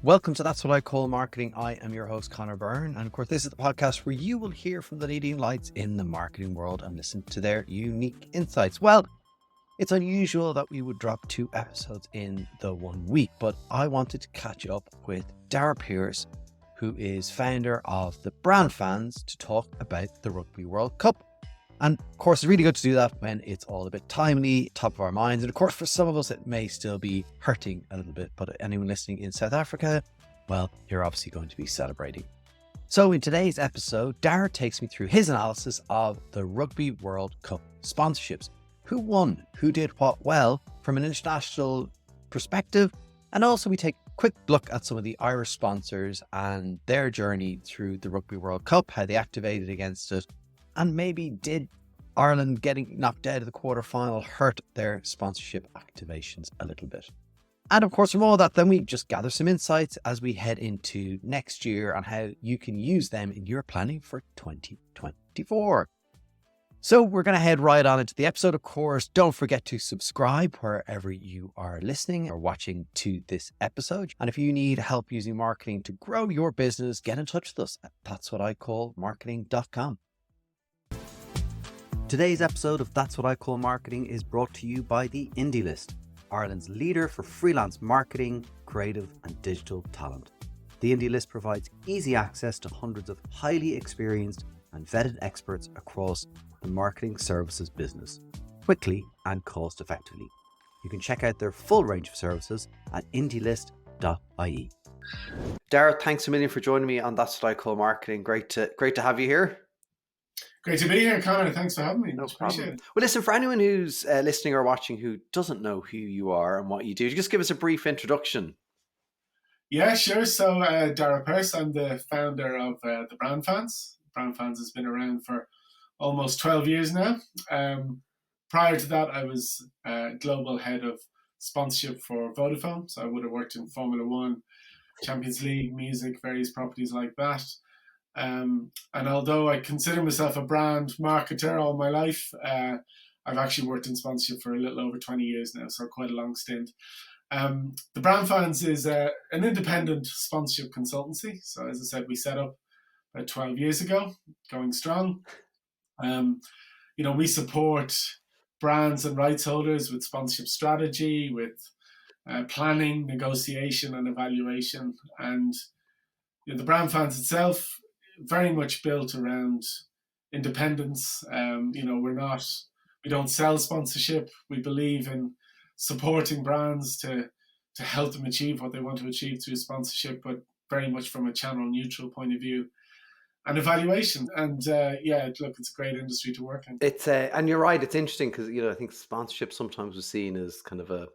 Welcome to That's What I Call Marketing. I am your host, Connor Byrne. And of course, this is the podcast where you will hear from the leading lights in the marketing world and listen to their unique insights. Well, it's unusual that we would drop 2 episodes in the 1 week, but I wanted to catch up with Dara Pierce, who is founder of the Brand Fans, to talk about the Rugby World Cup. And of course, it's really good to do that when it's all a bit timely, top of our minds. And of course, for some of us, it may still be hurting a little bit. But anyone listening in South Africa, well, you're obviously going to be celebrating. So in today's episode, Dara takes me through his analysis of the Rugby World Cup sponsorships. Who won? Who did what well from an international perspective? And also we take a quick look at some of the Irish sponsors and their journey through the Rugby World Cup, how they activated against it. And maybe did Ireland getting knocked out of the quarterfinal hurt their sponsorship activations a little bit? And of course, from all that, then we just gather some insights as we head into next year on how you can use them in your planning for 2024. So we're going to head right on into the episode. Of course, don't forget to subscribe wherever you are listening or watching to this episode. And if you need help using marketing to grow your business, get in touch with us at that'swhaticallmarketing.com. Today's episode of That's What I Call Marketing is brought to you by the Indie List, Ireland's leader for freelance marketing, creative and digital talent. The Indie List provides easy access to hundreds of highly experienced and vetted experts across the marketing services business, quickly and cost effectively. You can check out their full range of services at indielist.ie. Dara, thanks a million for joining me on That's What I Call Marketing. Great to have you here. Great to be here, Connor. Thanks for having me. No problem. Appreciate it. Well, listen, for anyone who's listening or watching who doesn't know who you are and what you do, just give us a brief introduction. Yeah, sure. So, Dara Pierce, I'm the founder of the Brand Fans. Brand Fans has been around for almost 12 years now. Prior to that, I was global head of sponsorship for Vodafone. So I would have worked in Formula One, Champions League, music, various properties like that. And although I consider myself a brand marketer all my life, I've actually worked in sponsorship for a little over 20 years now, so quite a long stint. The Brand Fans is an independent sponsorship consultancy. So as I said, we set up about 12 years ago, going strong. We support brands and rights holders with sponsorship strategy, with planning, negotiation and evaluation. And the Brand Fans itself, very much built around independence. We don't sell sponsorship. We believe in supporting brands to help them achieve what they want to achieve through sponsorship, but very much from a channel neutral point of view and evaluation. And it's a great industry to work in. It's and you're right. It's interesting because I think sponsorship sometimes was seen as kind of a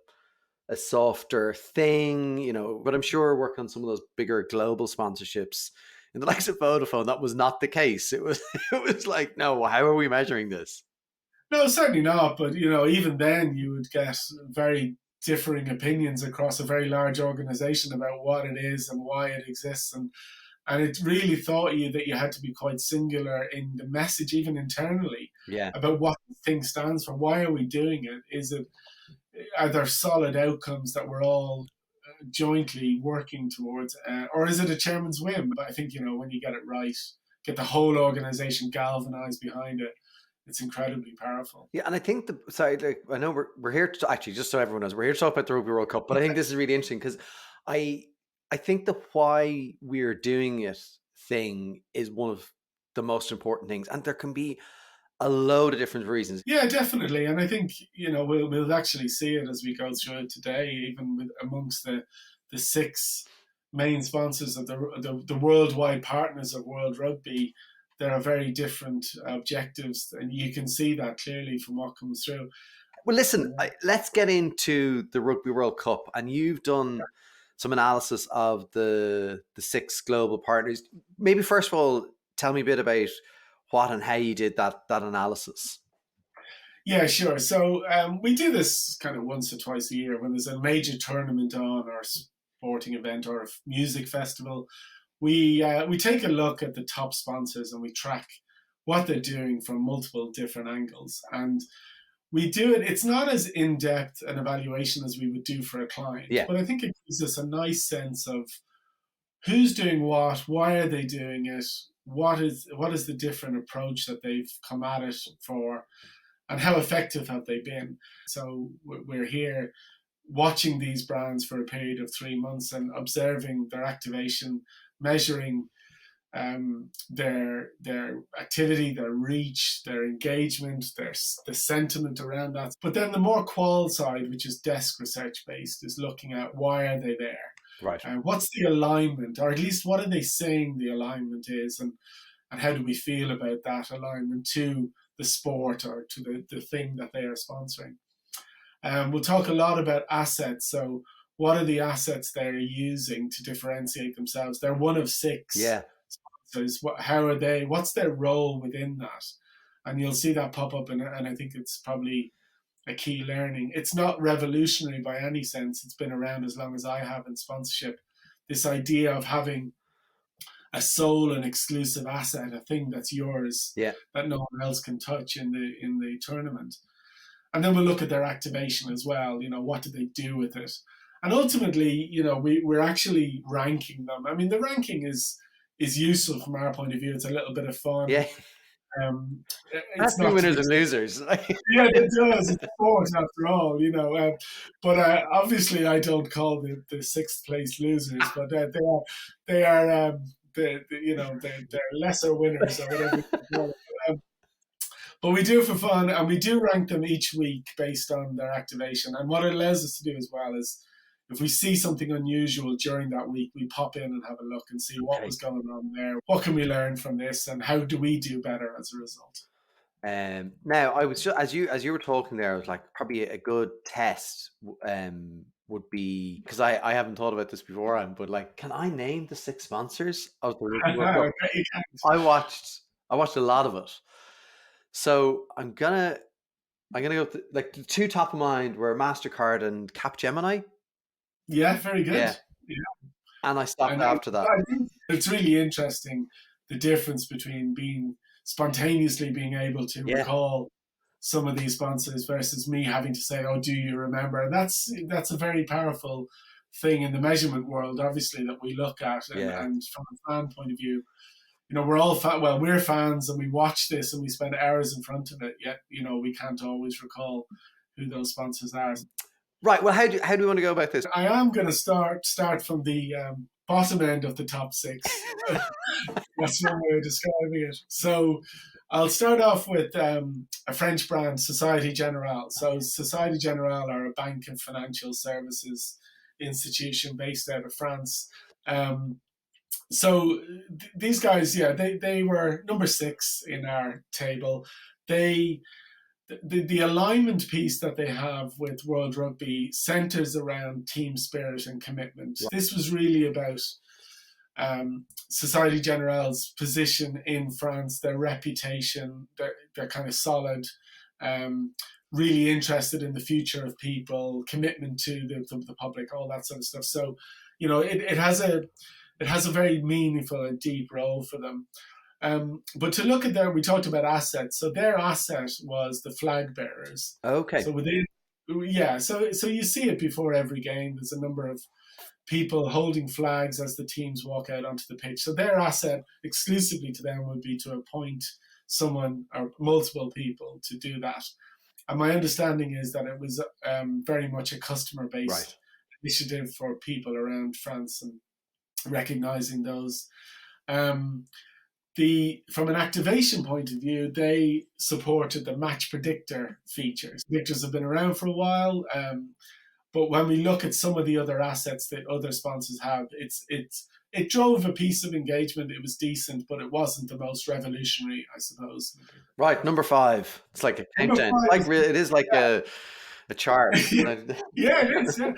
softer thing, but I'm sure working on some of those bigger global sponsorships in the likes of Vodafone, that was not the case. It was like, no, how are we measuring this? No, certainly not. But, even then you would get very differing opinions across a very large organization about what it is and why it exists. And it really thought that you had to be quite singular in the message, even internally, about what the thing stands for. Why are we doing it? Are there solid outcomes that we're all jointly working towards, or is it a chairman's whim? But I think when you get it right, get the whole organization galvanized behind it, it's incredibly powerful. Yeah, and I think I know we're here to actually, just so everyone knows, we're here to talk about the Rugby World Cup, but I think this is really interesting because I think the why we're doing it thing is one of the most important things, and there can be a load of different reasons. Yeah, definitely. And I think, we'll actually see it as we go through it today, even amongst the 6 main sponsors of the worldwide partners of World Rugby. There are very different objectives, and you can see that clearly from what comes through. Well, listen, let's get into the Rugby World Cup, and you've done some analysis of the 6 global partners. Maybe first of all, tell me a bit about what and how you did that analysis. Yeah, sure. So we do this kind of once or twice a year when there's a major tournament on, or a sporting event, or a music festival. We take a look at the top sponsors and we track what they're doing from multiple different angles. And we do it. It's not as in depth an evaluation as we would do for a client, Yeah. but I think it gives us a nice sense of who's doing what, why are they doing it, what is the different approach that they've come at it for, and how effective have they been. So we're here watching these brands for a period of 3 months and observing their activation, measuring their activity, their reach, their engagement, the sentiment around that. But then the more qual side, which is desk research based, is looking at why are they there, Right. what's the alignment, or at least what are they saying the alignment is, and how do we feel about that alignment to the sport or to the thing that they are sponsoring. We'll talk a lot about assets. So what are the assets they're using to differentiate themselves? They're one of six. Yeah. How are they? What's their role within that? And you'll see that pop up, and I think it's probably a key learning. It's not revolutionary by any sense. It's been around as long as I have in sponsorship. This idea of having a sole and exclusive asset, a thing that's yours, Yeah. that no one else can touch in the tournament. And then we'll look at their activation as well. What do they do with it? And ultimately, we're actually ranking them. I mean, the ranking is useful from our point of view. It's a little bit of fun. Yeah. It's Not not winners and losers. yeah, it does. It's sport after all, but obviously, I don't call the sixth place losers, but they are they're lesser winners or whatever you call it. But we do it for fun, and we do rank them each week based on their activation. And what it allows us to do as well is, if we see something unusual during that week, we pop in and have a look and see what was going on there. What can we learn from this, and how do we do better as a result? Now, I was just, as you were talking there, I was like, probably a good test would be, because I haven't thought about this beforehand, but like, can I name the six sponsors of the Rugby World Cup? I watched a lot of it, so I'm gonna go with like the two top of mind were MasterCard and Capgemini. Yeah, very good. Yeah. And I stopped after that. I think it's really interesting, the difference between spontaneously being able to recall some of these sponsors versus me having to say, "Oh, do you remember?" And that's a very powerful thing in the measurement world, obviously, that we look at. And from a fan point of view, we're all we're fans, and we watch this and we spend hours in front of it. Yet, we can't always recall who those sponsors are. Right. Well, how do we want to go about this? I am going to start from the bottom end of the top six. That's one way of describing it. So I'll start off with a French brand, Societe Generale. So Societe Generale are a bank and financial services institution based out of France. So these guys, they were number 6 in our table. The alignment piece that they have with World Rugby centers around team spirit and commitment. This was really about Societe Generale's position in France, their reputation, they're kind of solid, really interested in the future of people, commitment to the public, all that sort of stuff. So, it has a very meaningful and deep role for them. But to look at we talked about assets. So their asset was the flag bearers. Okay. So so you see it before every game. There's a number of people holding flags as the teams walk out onto the pitch. So their asset exclusively to them would be to appoint someone or multiple people to do that. And my understanding is that it was very much a customer-based initiative for people around France and recognizing those. From an activation point of view, they supported the match predictor features. Predictors have been around for a while, but when we look at some of the other assets that other sponsors have, it drove a piece of engagement. It was decent, but it wasn't the most revolutionary, I suppose. Right, number 5. It's like a countdown. It is like a chart. Yeah, it is. Yeah.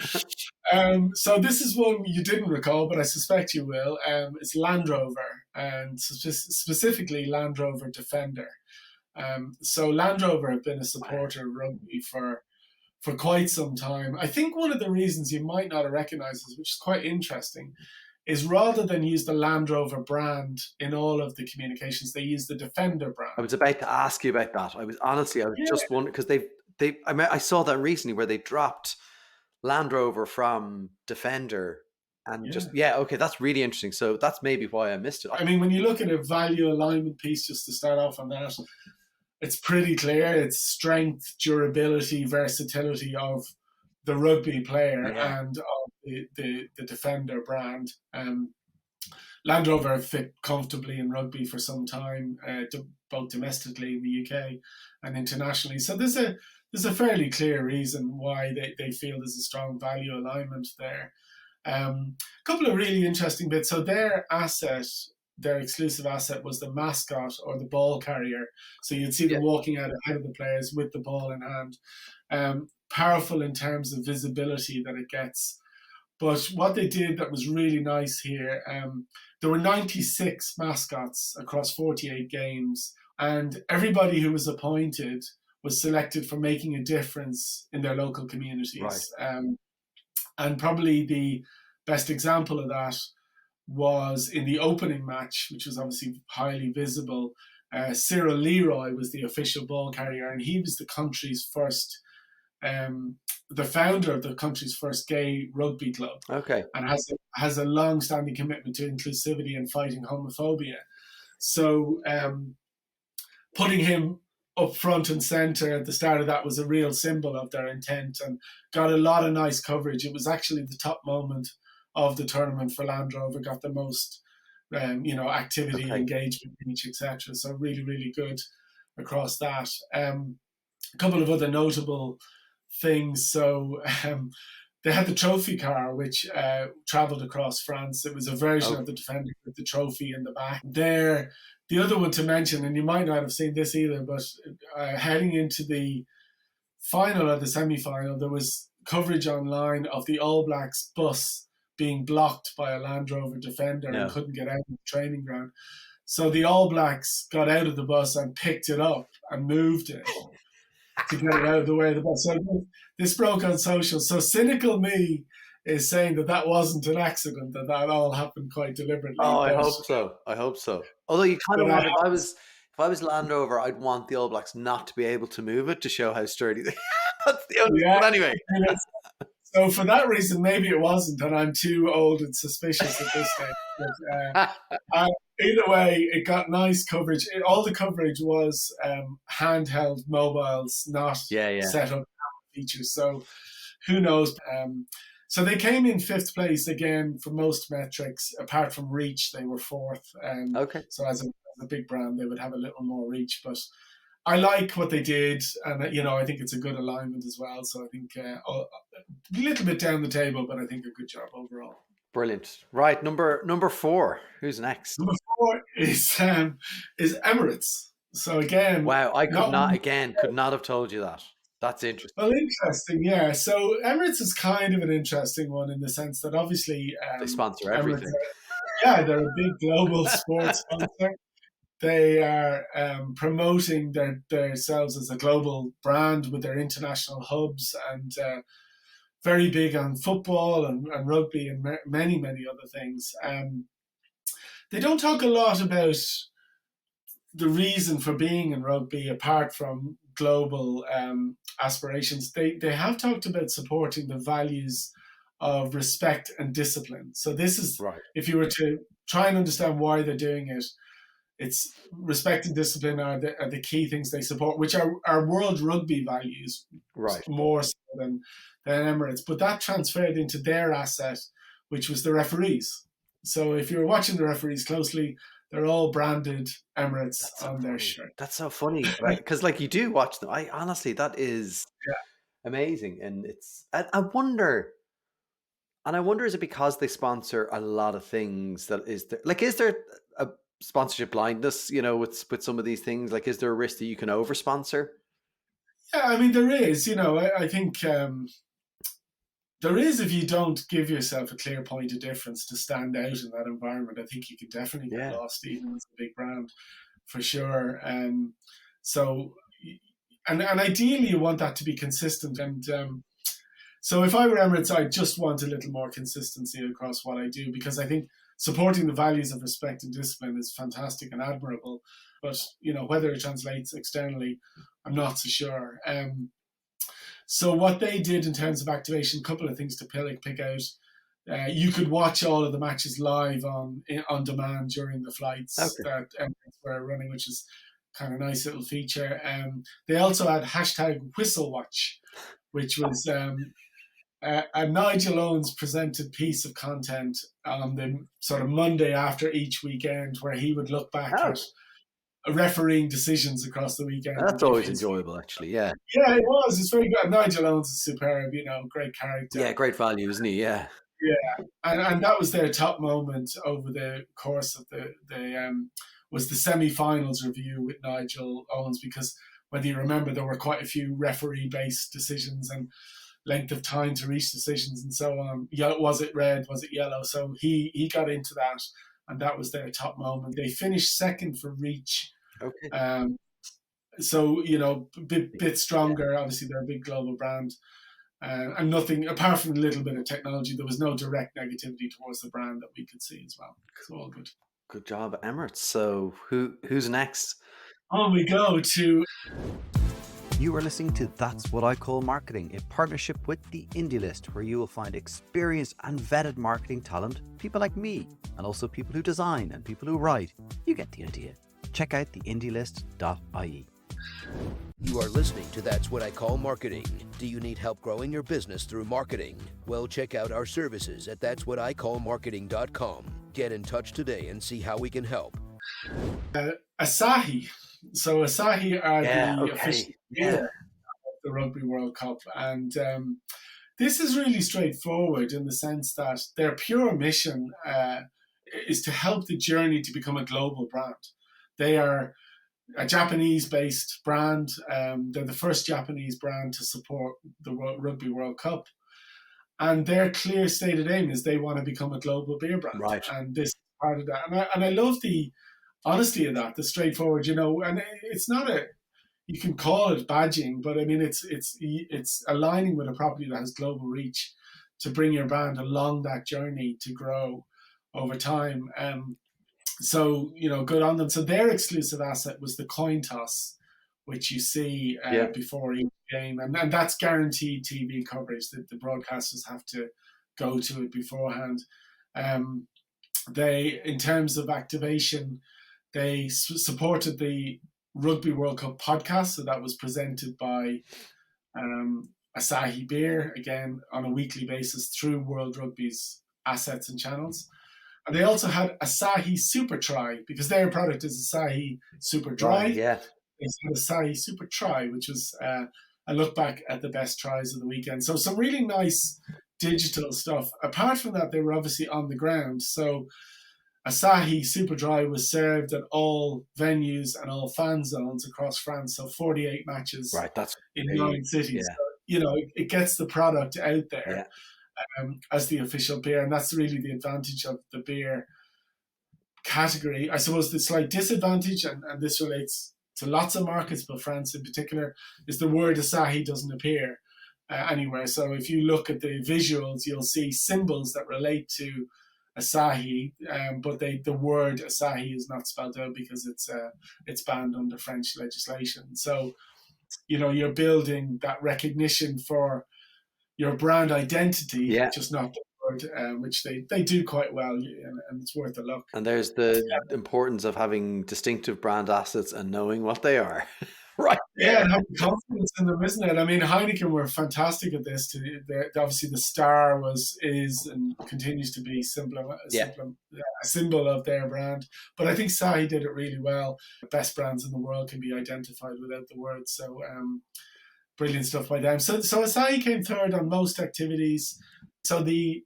So this is one you didn't recall, but I suspect you will. It's Land Rover, and specifically Land Rover Defender. So Land Rover have been a supporter of rugby for quite some time. I think one of the reasons you might not have recognized this, which is quite interesting, is rather than use the Land Rover brand in all of the communications, they use the Defender brand. I was about to ask you about that. I was just wondering, because I saw that recently where they dropped Land Rover from Defender, and Yeah. just okay, that's really interesting. So that's maybe why I missed it. I mean, when you look at a value alignment piece, just to start off on that, it's pretty clear. It's strength, durability, versatility of the rugby player Yeah, and of the Defender brand. Land Rover have fit comfortably in rugby for some time, both domestically in the UK and internationally. So there's a fairly clear reason why they feel there's a strong value alignment there. A couple of really interesting bits. So their exclusive asset was the mascot or the ball carrier. So you'd see yeah, them walking out ahead of the players with the ball in hand. Powerful in terms of visibility that it gets. But what they did that was really nice here, there were 96 mascots across 48 games, and everybody who was appointed was selected for making a difference in their local right. communities. And probably the best example of that was in the opening match, which was obviously highly visible. Cyril Leroy was the official ball carrier, and he was the country's first, the founder of the country's first gay rugby club, Okay. and has a long-standing commitment to inclusivity and fighting homophobia. So putting him up front and center at the start of that was a real symbol of their intent, and got a lot of nice coverage. It was actually the top moment of the tournament for Land Rover, got the most activity, Okay. engagement, reach, etc. So really, really good across that. A couple of other notable things. So they had the trophy car, which traveled across France. It was a version Oh, of the Defender with the trophy in the back. There, the other one to mention, and you might not have seen this either, but heading into the final or the semi-final, there was coverage online of the All Blacks bus being blocked by a Land Rover Defender and no. couldn't get out of the training ground. So the All Blacks got out of the bus and picked it up and moved it to get it out of the way of the bus. So this broke on social. So cynical me is saying that that wasn't an accident, that all happened quite Oh, deliberately. I But hope so. I hope so. Although you kind of but I want, have if I was Land Rover, I'd want the All Blacks not to be able to move it to show how sturdy they. That's the only. yeah. But anyway. So for that reason, maybe it wasn't, and I'm too old and suspicious at this stage. But, either way, it got nice coverage. All the coverage was handheld mobiles, not Yeah, yeah. set up features. So who knows? So they came in fifth place again for most metrics. Apart from reach, they were fourth. Okay. So as a big brand, they would have a little more reach. But I like what they did, and I think it's a good alignment as well. So I think a little bit down the table, but I think a good job overall. Brilliant. Right, number 4. Who's next? Number four is Emirates. So again, Wow, I not one. could not have told you that. That's interesting. Well, interesting, yeah. So Emirates is kind of an interesting one in the sense that obviously They sponsor Emirates, everything. they're a big global sports sponsor. They are promoting themselves as a global brand with their international hubs, and very big on football and rugby and many, many other things. They don't talk a lot about the reason for being in rugby apart from global aspirations. They have talked about supporting the values of respect and discipline. So this is, Right. if you were to try and understand why they're doing it, it's respect and discipline are the key things they support, which are world rugby values Right. more so than Emirates. But that transferred into their asset, which was the referees. So if you're watching the referees closely, they're all branded Emirates That's so on their funny. shirt. That's so funny. Because like you do watch them. I honestly, that is Yeah. amazing. And I wonder, is it because they sponsor a lot of things that is there a sponsorship blindness, with some of these things? Like, is there a risk that you can over sponsor? Yeah, I mean, there is. I think there is if you don't give yourself a clear point of difference to stand out in that environment. I think you can definitely get Yeah. lost, even as a big brand, for sure. So, and ideally, you want that to be consistent. And so, if I were Emirates, I just want a little more consistency across what I do, because I think supporting the values of respect and discipline is fantastic and admirable. But whether it translates externally, I'm not so sure. So what they did in terms of activation, a couple of things to pick out. You could watch all of the matches live on demand during the flights Okay. that Emirates were running, which is kind of nice little feature. They also had hashtag Whistle Watch, which was a Nigel Owens presented piece of content on the sort of Monday after each weekend, where he would look back Oh, at refereeing decisions across the weekend and that's give always his. enjoyable, actually. Yeah. Yeah, it was. It's very good. Nigel Owens is superb. Great Yeah, character. great value, isn't he? Yeah. Yeah, and that was their top moment over the course of the was the semi-finals review with Nigel Owens, because whether you remember, there were quite a few referee-based decisions and length of time to reach decisions and so on. Was it red? Was it yellow? So he got into that, and that was their top moment. They finished second for reach. Okay. So bit stronger. Obviously, they're a big global brand. And nothing apart from a little bit of technology, there was no direct negativity towards the brand that we could see as well. So all good. Good job, Emirates. So who's next? On we go to. You are listening to That's What I Call Marketing, a partnership with the Indie List, where you will find experienced and vetted marketing talent, people like me, and also people who design and people who write. You get the idea. Check out theindielist.ie. You are listening to That's What I Call Marketing. Do you need help growing your business through marketing? Well, check out our services at that'swhaticallmarketing.com. Get in touch today and see how we can help. Asahi. So Asahi are the official Yeah. of the Rugby World Cup, and this is really straightforward in the sense that their pure mission is to help the journey to become a global brand. They are a Japanese-based brand. They're the first Japanese brand to support the Rugby World Cup. And their clear stated aim is they want to become a global beer brand. Right. And this is part of that. And I love the honesty of that, the straightforward, and it's not you can call it badging, but I mean, it's aligning with a property that has global reach to bring your brand along that journey to grow over time. So, good on them. So their exclusive asset was the coin toss, which you see before each game. And that's guaranteed TV coverage that the broadcasters have to go to it beforehand. In terms of activation, they supported the Rugby World Cup podcast. So that was presented by Asahi Beer, again, on a weekly basis through World Rugby's assets and channels. And they also had Asahi Super Try, because their product is Asahi Super Dry. Right, yeah. They had Asahi Super Try, which was a look back at the best tries of the weekend. So some really nice digital stuff. Apart from that, they were obviously on the ground. So Asahi Super Dry was served at all venues and all fan zones across France. So 48 matches in 9 cities. Yeah. So, it gets the product out there. As the official beer, and that's really the advantage of the beer category. I suppose the slight disadvantage, and this relates to lots of markets, but France in particular, is the word Asahi doesn't appear anywhere. So if you look at the visuals, you'll see symbols that relate to Asahi, but the word Asahi is not spelled out because it's banned under French legislation. So, you're building that recognition for your brand identity, just not the word, which they do quite well, and it's worth a look. And there's the importance of having distinctive brand assets and knowing what they are. Right. Yeah, and having confidence in them, isn't it? I mean, Heineken were fantastic at this. Obviously, the star is and continues to be a symbol of their brand. But I think Sahi did it really well. The best brands in the world can be identified without the words. So, brilliant stuff by them. So Asahi came third on most activities. So the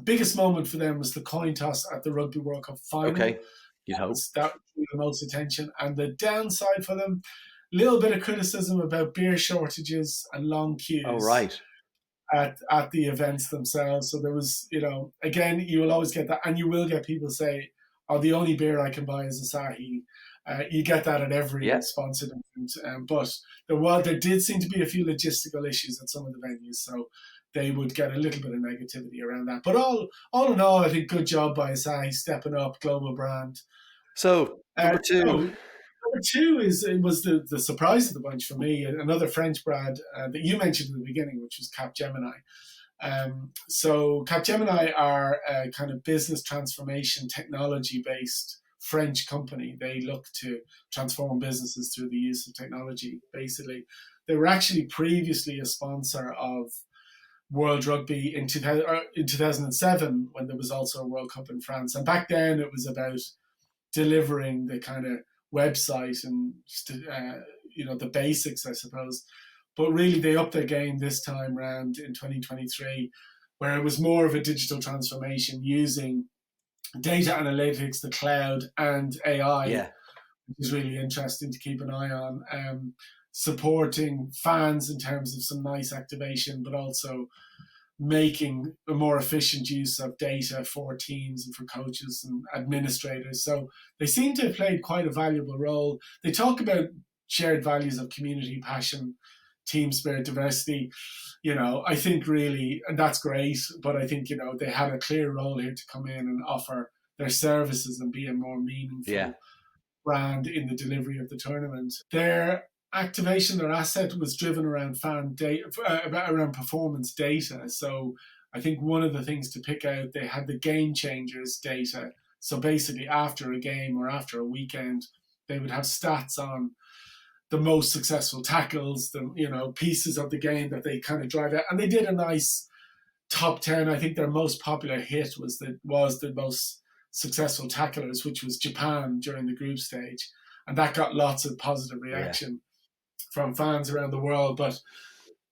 biggest moment for them was the coin toss at the Rugby World Cup final. Okay, you hope. That drew the most attention. And the downside for them, a little bit of criticism about beer shortages and long queues. Oh, right. At the events themselves. So there was, again, you will always get that. And you will get people say, oh, the only beer I can buy is Asahi. You get that at every sponsored event. But there did seem to be a few logistical issues at some of the venues. So they would get a little bit of negativity around that. But all in all, I think good job by Asahi stepping up, global brand. So, number two. Number two was the surprise of the bunch for me. Another French brand that you mentioned in the beginning, which was Capgemini. So Capgemini are a kind of business transformation technology based French company. They look to transform businesses through the use of technology. Basically, they were actually previously a sponsor of World Rugby in 2007 when there was also a World Cup in France. And back then it was about delivering the kind of website and just, the basics, I suppose. But really, they upped their game this time round in 2023, where it was more of a digital transformation using data analytics, the cloud, and AI, which is really interesting to keep an eye on. Supporting fans in terms of some nice activation, but also making a more efficient use of data for teams and for coaches and administrators. So they seem to have played quite a valuable role. They talk about shared values of community, passion, team spirit, diversity. I think really, and that's great, but I think, they had a clear role here to come in and offer their services and be a more meaningful brand in the delivery of the tournament. Their activation, their asset was driven around fan data, around performance data. So I think one of the things to pick out, they had the game changers data. So basically after a game or after a weekend, they would have stats on the most successful tackles, the pieces of the game that they kind of drive out. And they did a nice top 10. I think their most popular hit was the most successful tacklers, which was Japan during the group stage. And that got lots of positive reaction from fans around the world. But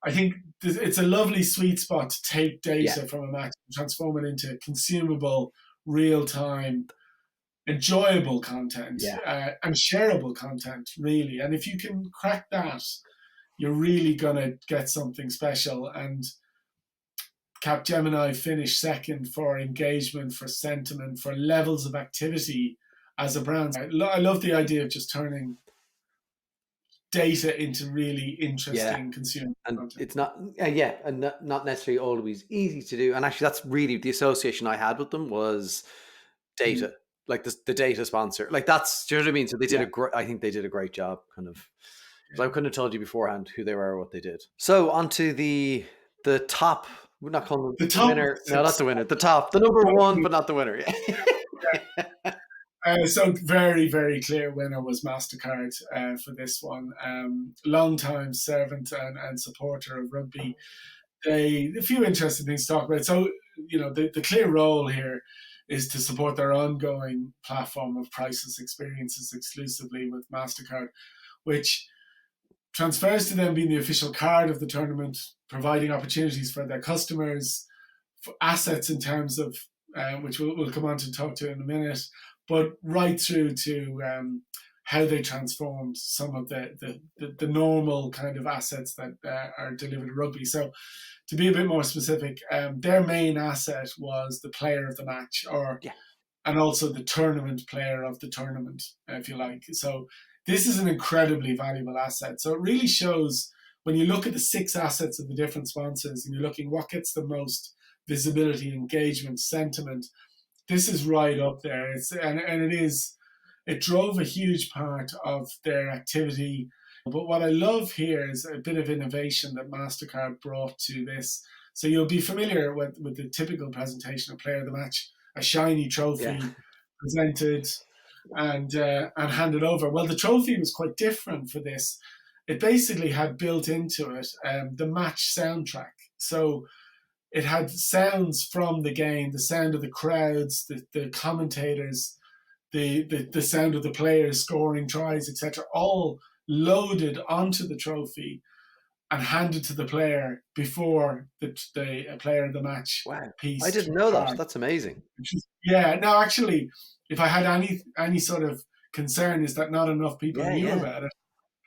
I think it's a lovely sweet spot to take data from a match and transform it into consumable, real-time, enjoyable content and shareable content, really. And if you can crack that, you're really going to get something special. And Capgemini finished second for engagement, for sentiment, for levels of activity as a brand. I love the idea of just turning data into really interesting consumer content. It's not, and not necessarily always easy to do. And actually, that's really the association I had with them was data, like the data sponsor. Like that's, do you know what I mean? So they did I think they did a great job, kind of. Because I couldn't have told you beforehand who they were or what they did. So onto the top. We're not calling them the winner. No, not the winner. The number one, but not the winner. So very, very clear winner was MasterCard for this one. Long-time servant and supporter of rugby. A few interesting things to talk about. So, the clear role here is to support their ongoing platform of priceless experiences exclusively with MasterCard, which transfers to them being the official card of the tournament, providing opportunities for their customers, for assets in terms of, which we'll come on to talk to in a minute, but right through to how they transformed some of the normal kind of assets that are delivered to rugby. So to be a bit more specific, their main asset was the player of the match, and also the tournament player of the tournament, if you like. So this is an incredibly valuable asset. So it really shows when you look at the 6 assets of the different sponsors and you're looking what gets the most visibility, engagement, sentiment, this is right up there. It drove a huge part of their activity. But what I love here is a bit of innovation that MasterCard brought to this. So you'll be familiar with the typical presentation of player of the match, a shiny trophy presented and handed over. Well, the trophy was quite different for this. It basically had built into it the match soundtrack. So it had sounds from the game, the sound of the crowds, the commentators, the sound of the players scoring tries, etc., all loaded onto the trophy and handed to the player before the player of the match piece. I didn't know that. That's amazing. No, actually, if I had any sort of concern, is that not enough people knew about it,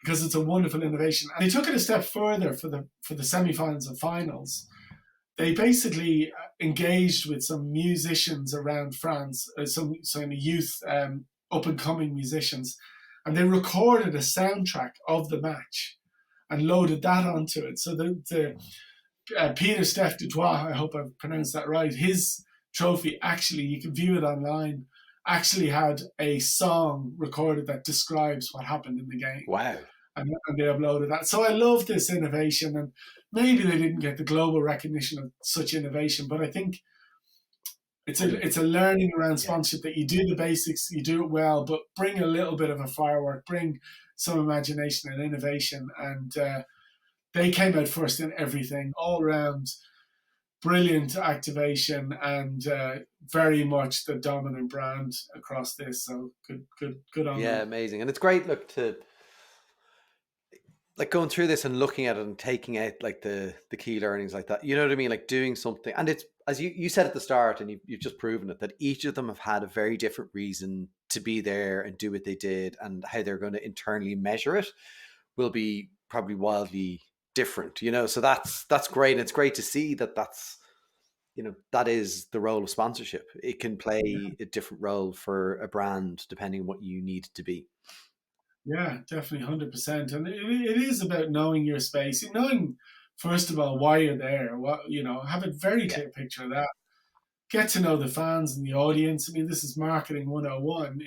because it's a wonderful innovation. And they took it a step further for the semi-finals and finals. They basically engaged with some musicians around France, some youth up-and-coming musicians, and they recorded a soundtrack of the match and loaded that onto it. So Peter Steph Dutois, I hope I've pronounced that right, his trophy, actually, you can view it online, actually had a song recorded that describes what happened in the game. Wow. And they uploaded that. So I love this innovation, and maybe they didn't get the global recognition of such innovation, but I think it's a learning around sponsorship that you do the basics, you do it well, but bring a little bit of a firework, bring some imagination and innovation. And they came out first in everything, all around brilliant activation, and very much the dominant brand across this. So good on them. Amazing. And it's great, look, to like going through this and looking at it and taking out like the key learnings like that, you know what I mean? Like doing something, and it's, as you said at the start, and you've just proven it, that each of them have had a very different reason to be there and do what they did, and how they're going to internally measure it will be probably wildly different, you know? So that's great. And it's great to see that's, you know, that is the role of sponsorship. It can play a different role for a brand depending on what you need it to be. Yeah, definitely 100%. And it is about knowing your space, knowing, first of all, why you're there, have a very clear picture of that. Get to know the fans and the audience. I mean, this is marketing 101,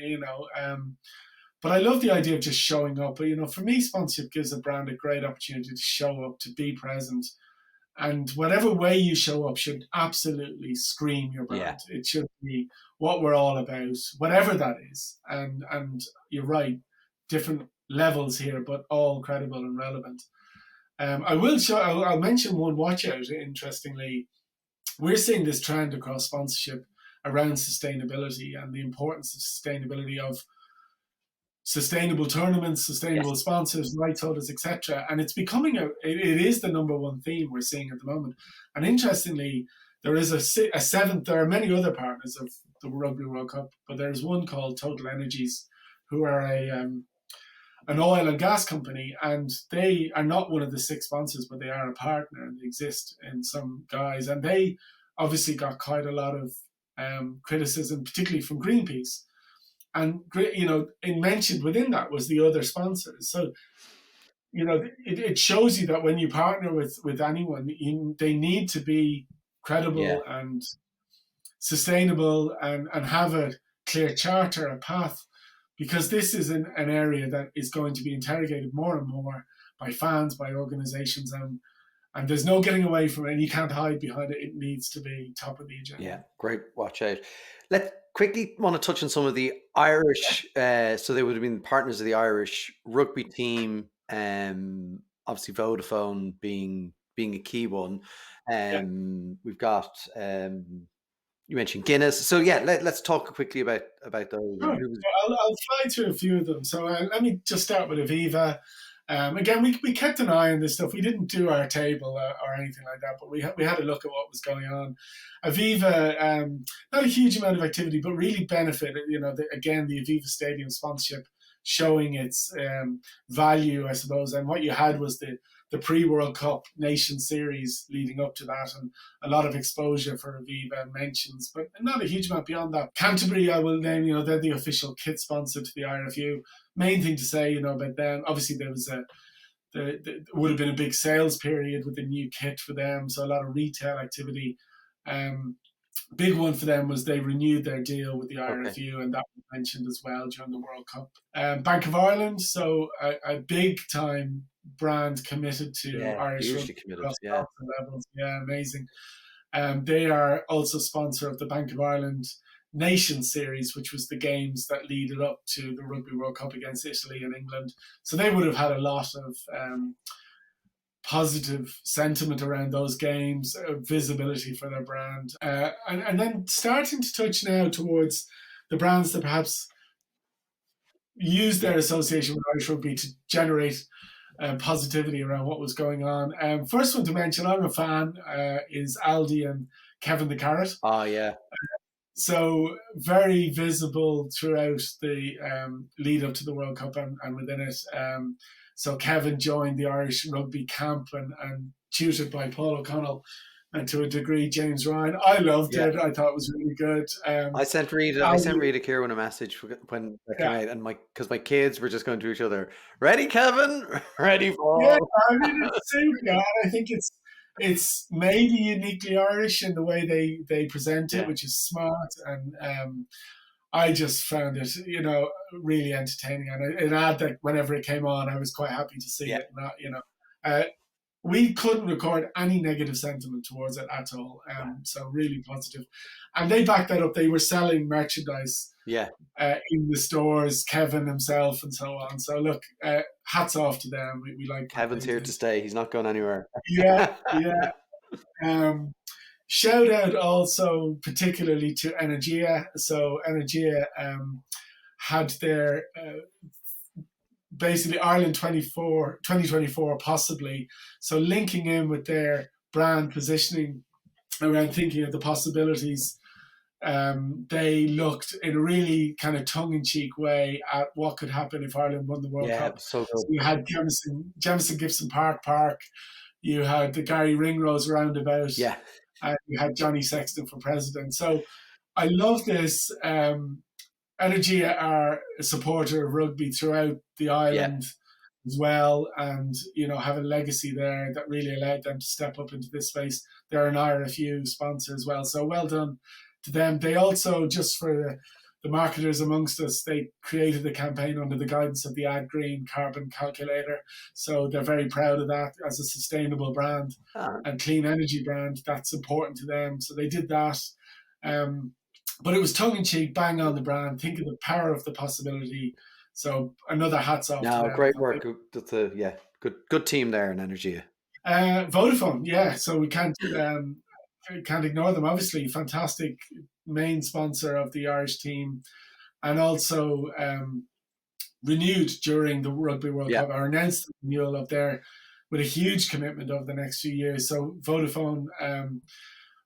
but I love the idea of just showing up. But, for me, sponsorship gives a brand a great opportunity to show up, to be present. And whatever way you show up should absolutely scream your brand. It should be what we're all about, whatever that is. And you're right, different levels here, but all credible and relevant. I'll mention one watch out. Interestingly, we're seeing this trend across sponsorship around sustainability and the importance of sustainability, of sustainable tournaments, sustainable sponsors, rights holders, etc. And it's becoming it is the number one theme we're seeing at the moment. And interestingly, there is a seventh. There are many other partners of the Rugby World Cup, but there's one called Total Energies, who are an oil and gas company, and they are not one of the 6 sponsors, but they are a partner, and they exist in some guise. And they obviously got quite a lot of criticism, particularly from Greenpeace. And, mentioned within that was the other sponsors. So, it shows you that when you partner with anyone, they need to be credible and sustainable, and have a clear charter, a path, because this is an area that is going to be interrogated more and more by fans, by organizations, and there's no getting away from it, and you can't hide behind it. It needs to be top of the agenda. Yeah, great. Watch out. Let's quickly want to touch on some of the Irish, so they would have been partners of the Irish rugby team, obviously Vodafone being a key one. We've got, you mentioned Guinness. So let's talk quickly about those. Sure. I'll fly through a few of them. So let me just start with Aviva. Again, we kept an eye on this stuff. We didn't do our table or anything like that, but we had a look at what was going on. Aviva, not a huge amount of activity, but really benefited. Again, the Aviva Stadium sponsorship showing its value, I suppose. And what you had was the pre-World Cup Nation Series leading up to that, and a lot of exposure for Aviva and mentions, but not a huge amount beyond that. Canterbury, I will name, they're the official kit sponsor to the IRFU. Main thing to say, about them, obviously there was there would have been a big sales period with the new kit for them, so a lot of retail activity. Big one for them was they renewed their deal with the IRFU, and that was mentioned as well during the World Cup. Bank of Ireland, so a big time brand committed to Irish rugby across levels. Yeah, amazing. They are also sponsor of the Bank of Ireland Nation Series, which was the games that leaded up to the Rugby World Cup against Italy and England. So they would have had a lot of positive sentiment around those games, visibility for their brand. And then starting to touch now towards the brands that perhaps use their association with Irish rugby to generate positivity around what was going on. First one to mention, I'm a fan, is Aldi and Kevin the Carrot. Oh, yeah. So very visible throughout the lead up to the World Cup and within it. So Kevin joined the Irish rugby camp and tutored by Paul O'Connell, and to a degree James Ryan. I loved it. I thought it was really good. I sent Rita Kieran a message when that came out, and because my kids were just going to each other, ready Kevin, ready Paul. Yeah, I mean it's super good. I think it's maybe uniquely Irish in the way they present it, which is smart, and I just found it, really entertaining, and an ad that whenever it came on, I was quite happy to see it. Not, we couldn't record any negative sentiment towards it at all. So really positive, and they backed that up. They were selling merchandise, in the stores, Kevin himself, and so on. So look, hats off to them. We like Kevin's here to stay. He's not going anywhere. Yeah. Shout out also particularly to Energia. So Energia had their basically Ireland 2024 possibly. So linking in with their brand positioning around thinking of the possibilities, they looked in a really kind of tongue-in-cheek way at what could happen if Ireland won the World Cup. So cool. So you had Jamison Gibson Park, you had the Gary Ringrose roundabout, and you had Johnny Sexton for president. So I love this. Energia are a supporter of rugby throughout the island as well, and have a legacy there that really allowed them to step up into this space. They're an IRFU sponsor as well, so well done to them. They also, just for the marketers amongst us, they created a campaign under the guidance of the Ad Green Carbon Calculator. So they're very proud of that as a sustainable brand and clean energy brand. That's important to them. So they did that. But it was tongue-in-cheek, bang on the brand. Think of the power of the possibility. So another hats off to them. Great work. That's good team there in Energia. Vodafone, so we can't ignore them. Obviously, fantastic main sponsor of the Irish team, and also renewed during the Rugby World Cup, or announced the renewal of their, with a huge commitment over the next few years. So Vodafone,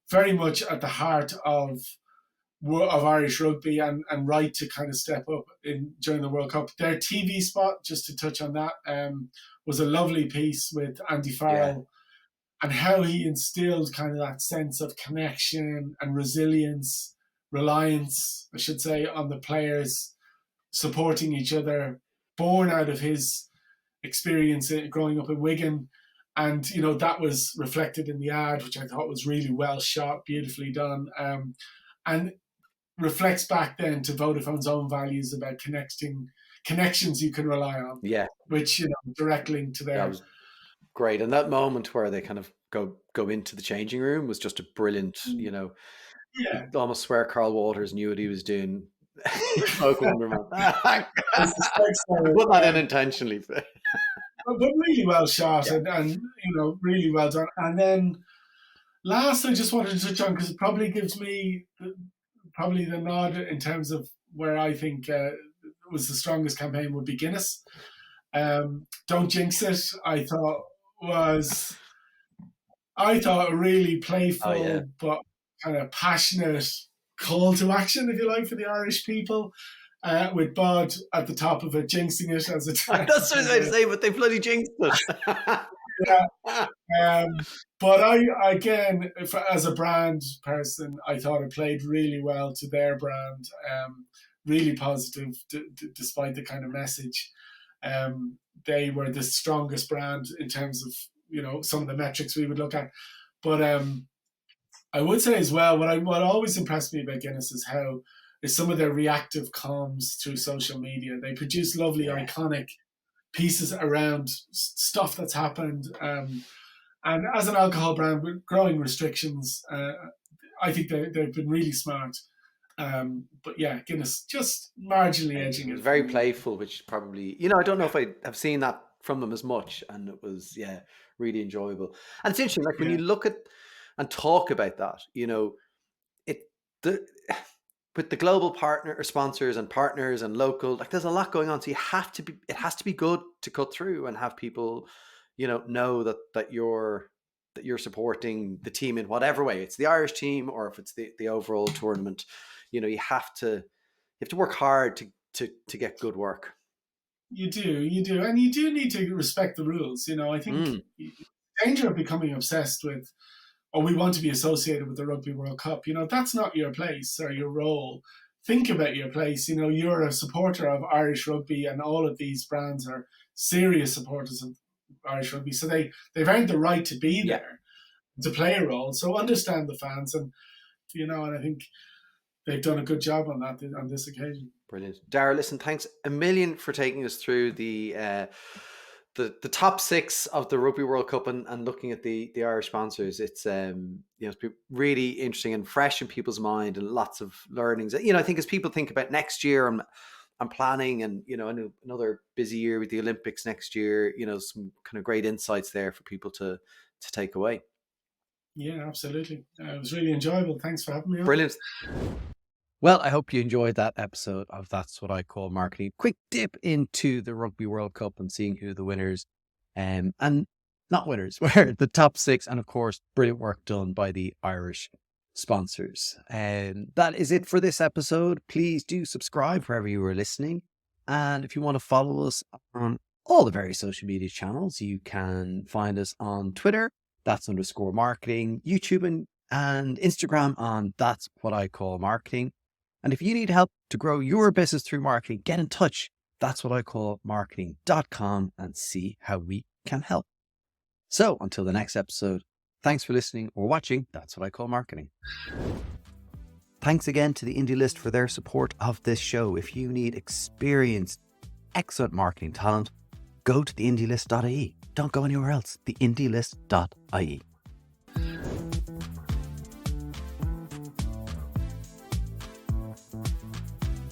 very much at the heart of Irish rugby, and right to kind of step up during the World Cup. Their TV spot, just to touch on that, was a lovely piece with Andy Farrell, and how he instilled kind of that sense of connection and resilience, reliance, I should say, on the players, supporting each other, born out of his experience growing up in Wigan. And, that was reflected in the ad, which I thought was really well shot, beautifully done. And reflects back then to Vodafone's own values about connections you can rely on. Which, direct link to their... That was great. And that moment where they kind of go into the changing room was just a brilliant, almost swear Carl Walters knew what he was doing. Spoke Wonderman. I put that in intentionally. But really well shot, and really well done. And then last, I just wanted to touch on, because it probably gives me the nod in terms of where I think was the strongest campaign, would be Guinness. Don't Jinx It, I thought a really playful but kind of passionate call to action, if you like, for the Irish people, with Bod at the top of it, jinxing it as a... That's what I was going to say, but they bloody jinxed it. But I, again, as a brand person, I thought it played really well to their brand, really positive, despite the kind of message. They were the strongest brand in terms of, some of the metrics we would look at. But I would say as well, what always impressed me about Guinness is some of their reactive comms through social media. They produce lovely, iconic pieces around stuff that's happened. And as an alcohol brand with growing restrictions, I think they've been really smart. But Guinness just marginally edging it. Very playful, which probably, I don't know if I have seen that from them as much. And it was, really enjoyable. And it's interesting, like when you look at and talk about that, with the global partner or sponsors and partners and local, like there's a lot going on. So it has to be good to cut through and have people, know that you're supporting the team in whatever way. It's the Irish team, or if it's the overall tournament, you have to work hard to get good work. You do. And you do need to respect the rules. I think danger of becoming obsessed with, we want to be associated with the Rugby World Cup. That's not your place or your role. Think about your place. You're a supporter of Irish rugby, and all of these brands are serious supporters of Irish rugby. So they've earned the right to be there, to play a role. So understand the fans. And, and I think they've done a good job on that on this occasion. Brilliant. Dara, listen, thanks a million for taking us through the top six of the Rugby World Cup and looking at the Irish sponsors. It's it's been really interesting and fresh in people's mind, and lots of learnings. I think as people think about next year and planning, and another busy year with the Olympics next year, some kind of great insights there for people to take away. Yeah, absolutely. It was really enjoyable. Thanks for having me on. Brilliant. Well, I hope you enjoyed that episode of That's What I Call Marketing. Quick dip into the Rugby World Cup and seeing who the winners and not winners were, the top six, and of course, brilliant work done by the Irish sponsors. And that is it for this episode. Please do subscribe wherever you are listening. And if you want to follow us on all the various social media channels, you can find us on Twitter, _marketing, YouTube and Instagram on That's What I Call Marketing. And if you need help to grow your business through marketing, get in touch. That's what I call marketing.com and see how we can help. So until the next episode, thanks for listening or watching. That's What I Call Marketing. Thanks again to the Indie List for their support of this show. If you need experienced, excellent marketing talent, go to theindielist.ie. Don't go anywhere else. theindielist.ie.